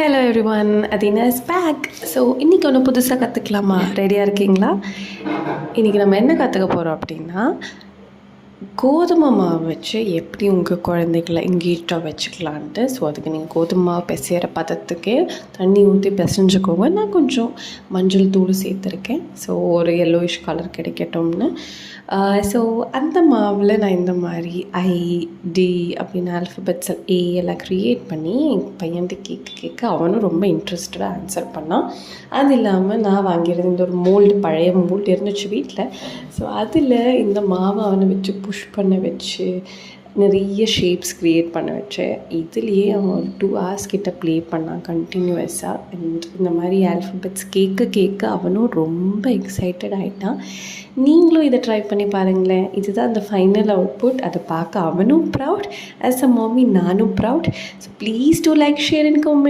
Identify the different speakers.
Speaker 1: Hello everyone, Athena is back. So இன்றைக்கி ஒன்று புதுசாக கற்றுக்கலாமா? ரெடியாக இருக்கீங்களா? இன்றைக்கி நம்ம என்ன கற்றுக்க போகிறோம் அப்படின்னா, கோதுமை மாவு வச்சு எப்படி உங்கள் குழந்தைகளை எங்கேஜாக வச்சுக்கலான்ட்டு. ஸோ அதுக்கு நீங்கள் கோதுமை மாவு பிசைகிற பதத்துக்கே தண்ணி ஊற்றி பிசைஞ்சுக்கோங்க. நான் கொஞ்சம் மஞ்சள் தூள் சேர்த்துருக்கேன். ஸோ ஒரு yellowish கலர் கிடைக்கட்டும்னு. ஸோ அந்த மாவில் நான் இந்த மாதிரி ஐடி அப்படின்னு ஆல்ஃபபெட்ஸ் ஏ எல்லாம் க்ரியேட் பண்ணி என் பையன்ட்டு கேட்க அவனும் ரொம்ப இன்ட்ரெஸ்டடாக ஆன்சர் பண்ணான். அது இல்லாமல் நான் வாங்கியிருந்த இந்த ஒரு மோல்டு, பழைய மோல்டு இருந்துச்சு வீட்டில். ஸோ அதில் இந்த மாவை அவனை வச்சு புஷ் பண்ண வச்சு நிறைய ஷேப்ஸ் க்ரியேட் பண்ண வச்சேன். இதுலேயே அவன் ஒரு 2 hours கிட்ட ப்ளே பண்ணான் கண்டினியூவஸாக. அண்ட் இந்த மாதிரி ஆல்ஃபபெட்ஸ் கேட்க அவனும் ரொம்ப எக்ஸைட்டட் ஆகிட்டான். நீங்களும் இதை ட்ரை பண்ணி பாருங்களேன். இதுதான் அந்த ஃபைனல் அவுட்புட். அதை பார்க்க அவனும் ப்ரவுட், ஆஸ் அ மம்மி நானும் proud. So please do like, share and comment.